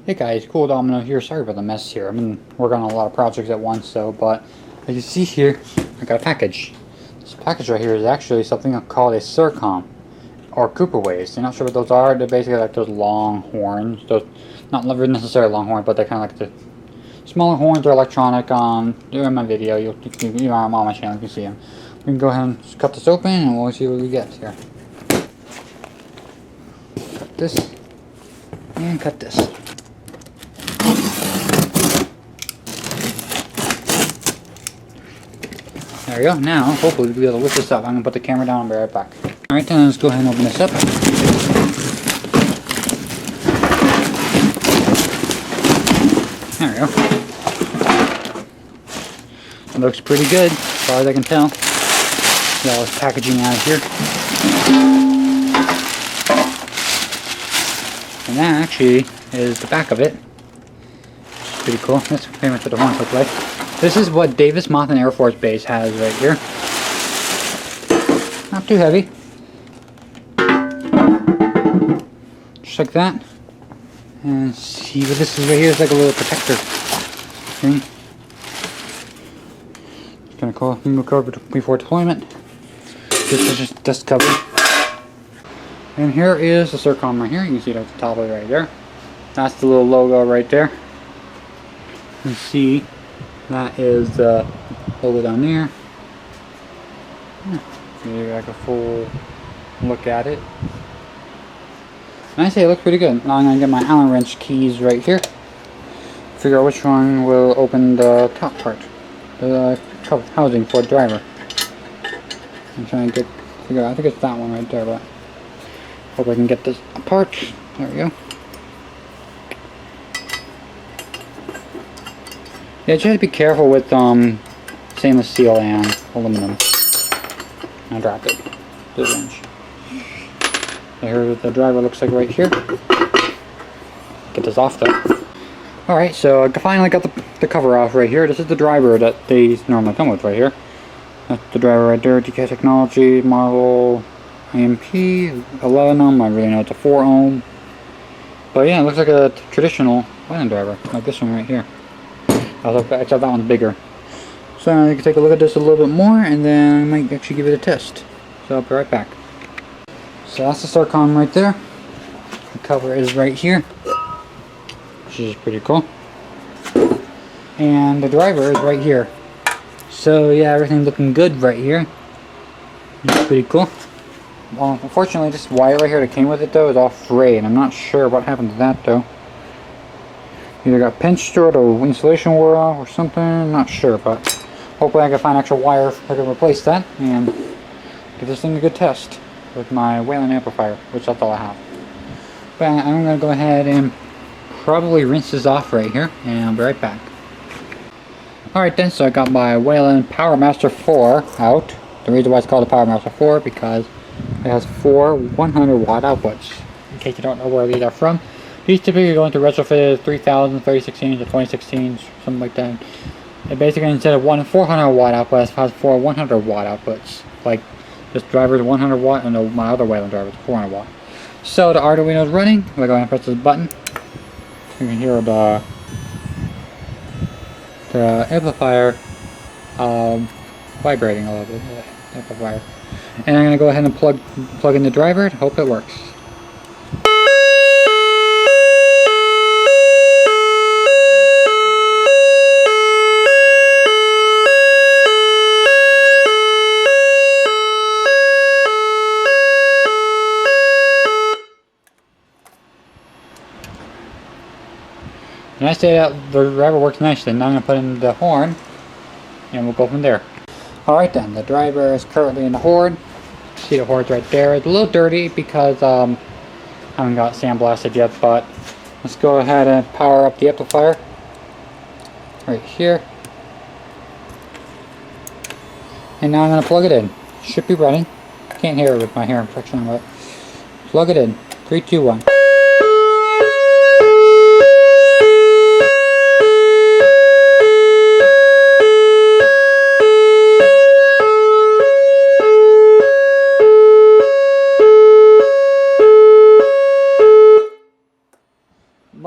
Hey guys, cooldomino here. Sorry about the mess here. I've been working on a lot of projects at once, but as you see here, I got a package. This package right here is actually something called a SiRCom, or Cooper waves. You're not sure what those are. They're basically like those long horns. Those, not necessarily long horns, but they're kind of like the smaller horns. They're electronic. They're in my video. You're on my channel. You can see them. We can go ahead and cut this open, and we'll see what we get here. Cut this and cut this. There we go. Now, hopefully we'll be able to lift this up. I'm going to put the camera down and be right back. Alright, then let's go ahead and open this up. There we go. It looks pretty good, as far as I can tell. Get all this packaging out of here. And that actually is the back of it. It's pretty cool. That's pretty much what the horns look like. This is what Davis Monthan Air Force Base has right here. Not too heavy. Just like that. And see what this is right here. It's like a little protector thing. It's gonna move over before deployment. This is just dust cover. And here is the SiRCom right here. You can see it at the top of it right there. That's the little logo right there. You can see that is the logo down there. Maybe like a full look at it. And I say it looks pretty good. Now I'm going to get my Allen wrench keys right here. Figure out which one will open the top part. The housing for the driver. I'm trying to figure out, I think it's that one right there, but hope I can get this apart. There we go. Yeah, just have to be careful with stainless steel and aluminum. I dropped it. The wrench. So here's what the driver looks like right here. Get this off though. Alright, so I finally got the cover off right here. This is the driver that they normally come with right here. That's the driver right there. DK Technology, Marvel IMP, 11 ohm. I really know it's a 4 ohm. But yeah, it looks like a traditional welding driver, like this one right here. Except that one's bigger. So you can take a look at this a little bit more, and then I might actually give it a test. So I'll be right back. So that's the SiRCom right there. The cover is right here, which is pretty cool. And the driver is right here. So yeah, everything's looking good right here. It's pretty cool. Well, unfortunately, this wire right here that came with it though is all frayed. I'm not sure what happened to that though. Either got pinched or the insulation wore off or something, I'm not sure, but hopefully I can find extra wire that can replace that and give this thing a good test with my Wayland amplifier, which that's all I have. But I'm going to go ahead and probably rinse this off right here, and I'll be right back. Alright then, so I got my Wayland PowerMaster 4 out. The reason why it's called the PowerMaster 4 because it has 4 100 watt outputs. In case you don't know where these are from. These typically go into retrofitted 3000, 3016 to 2016, something like that. It basically, instead of one 400 watt output, it has 4 100 watt outputs. Like this driver is 100 watt, and my other Wayland driver is 400 watt. So the Arduino is running. If I go ahead and press this button, you can hear the amplifier vibrating a little bit. The amplifier. And I'm going to go ahead and plug in the driver to hope it works. And I say that the driver works nicely. Now I'm going to put in the horn and we'll go from there. Alright then, the driver is currently in the horn. See the horn's right there. It's a little dirty because I haven't got sandblasted yet, but let's go ahead and power up the amplifier right here. And now I'm going to plug it in. Should be running. Can't hear it with my hearing protection, but plug it in. 3, 2, 1.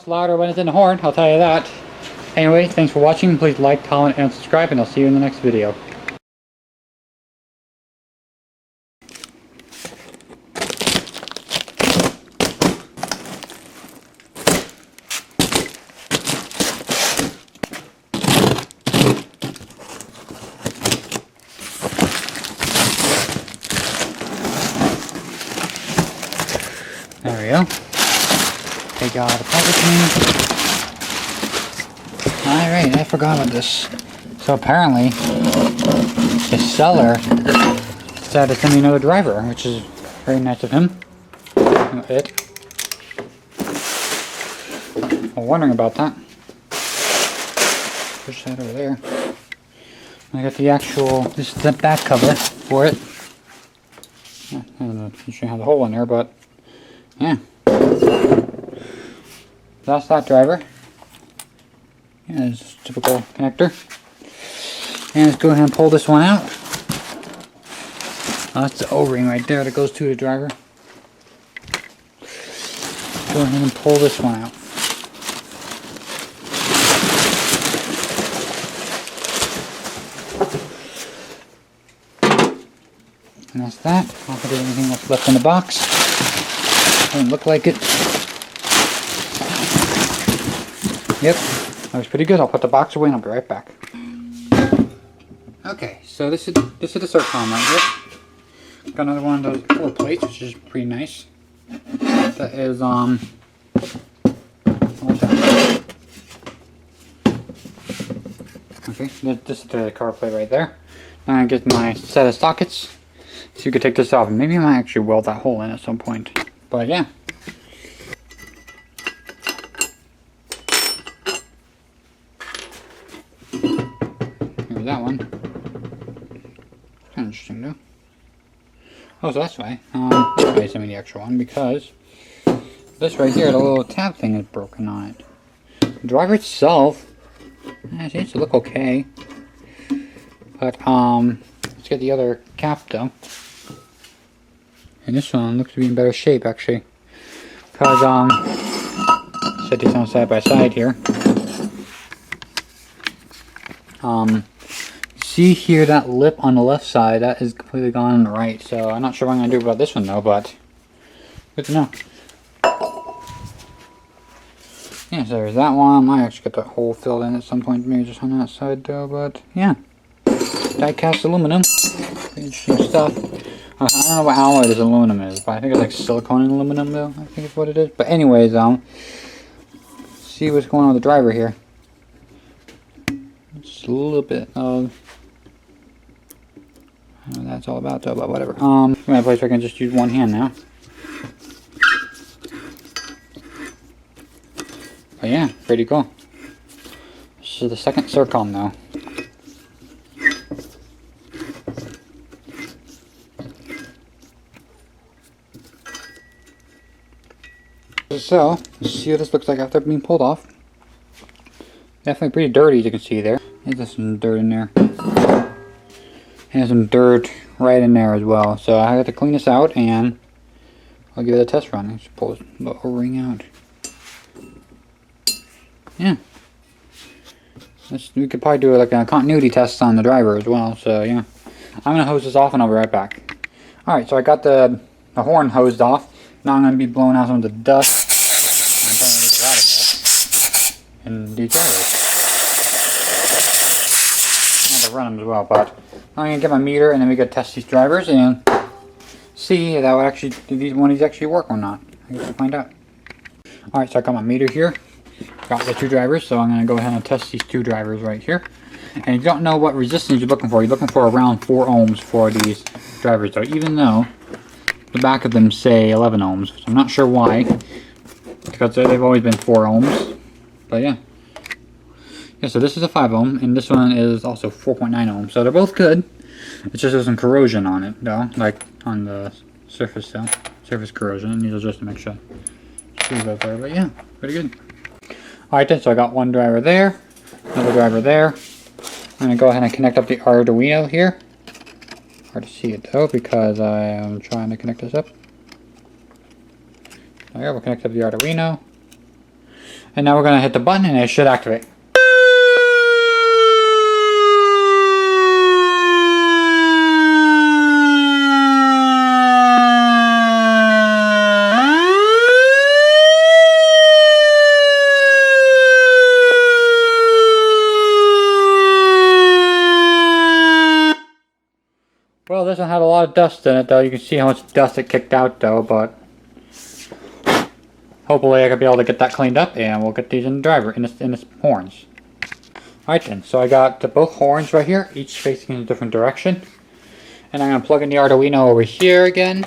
much louder when it's in the horn, I'll tell you that. Anyway, thanks for watching. Please like, comment, and subscribe, and I'll see you in the next video. There we go. Take out the packaging. Alright, I forgot about this. So apparently, the seller decided to send me another driver, which is very nice of him. I'm wondering about that. Push that over there. I got the actual, this is the back cover for it. I don't know if you should have the hole in there, but yeah. That's that driver. Yeah, it's a typical connector. And let's go ahead and pull this one out. Oh, that's the O-ring right there that goes to the driver. Go ahead and pull this one out. And that's that. I don't think there's anything else left in the box. Doesn't look like it. Yep, that was pretty good. I'll put the box away and I'll be right back. Okay, so this is the SiRCom right here. Got another one of those 4 plates, which is pretty nice. That is okay, this is the cover plate right there. Now I get my set of sockets, so you could take this off. And maybe I might actually weld that hole in at some point. But yeah. Here's that one. Kind of interesting though. Oh, so that's why. This way sent me the extra one because this right here, the little tab thing is broken on it. The driver itself, it seems to look okay. But let's get the other cap though. And this one looks to be in better shape actually. Because set these on side by side here. See here that lip on the left side, that is completely gone on the right. So I'm not sure what I'm going to do about this one though, but good to know. Yeah, so there's that one. I might actually get that hole filled in at some point, maybe just on that side though, but yeah. Die cast aluminum. Pretty interesting stuff. I don't know what alloy this aluminum is, but I think it's like silicone and aluminum though, I think is what it is. But anyways, see what's going on with the driver here. Just a little bit of, I don't know what that's all about though, but whatever. I'm at a place where I can just use one hand now. But yeah, pretty cool. This is the second SiRCom though. So, let's see what this looks like after being pulled off. Definitely pretty dirty, as you can see there. There's some dirt in there. And some dirt right in there as well. So I have to clean this out and I'll give it a test run. Just pull the O-ring out. Yeah. We could probably do like a continuity test on the driver as well. So yeah. I'm going to hose this off and I'll be right back. Alright, so I got the horn hosed off. Now I'm going to be blowing out some of the dust. I'm trying to get it out of there. And these drivers. I'm going to run them as well, but I'm going to get my meter and then we can test these drivers and see if that would actually, do one of these actually work or not. I guess we'll find out. Alright, so I got my meter here. Got the 2 drivers, so I'm going to go ahead and test these 2 drivers right here. And you don't know what resistance you're looking for. You're looking for around 4 ohms for these drivers, though, even though the back of them say 11 ohms. So I'm not sure why, because they've always been 4 ohms. But yeah. Yeah, so this is a 5 ohm, and this one is also 4.9 ohms. So they're both good. It's just there's some corrosion on it, though, like on the surface, though. Surface corrosion. These are just to make sure. But yeah, pretty good. Alright then, so I got one driver there, another driver there. I'm going to go ahead and connect up the Arduino here. Hard to see it though because I am trying to connect this up. There, we'll connect up the Arduino. And now we're going to hit the button and it should activate. Well, this one had a lot of dust in it though. You can see how much dust it kicked out though, but hopefully I could be able to get that cleaned up and we'll get these in the driver, in its horns. Alright then, so I got both horns right here, each facing in a different direction. And I'm going to plug in the Arduino over here again,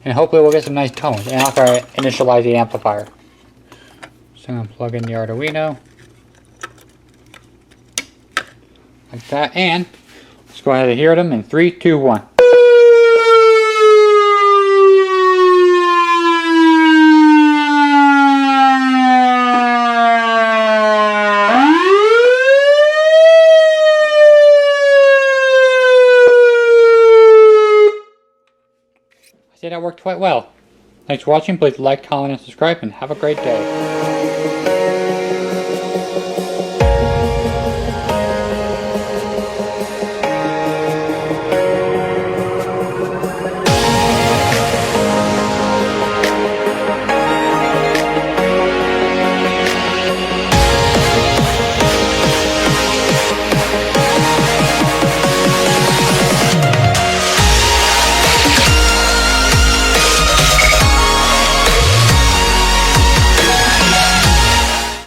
and hopefully we'll get some nice tones. And after I initialize the amplifier. So I'm going to plug in the Arduino. Like that, and let's go ahead and hear them in 3, 2, 1. I say that worked quite well. Thanks for watching. Please like, comment, and subscribe, and have a great day.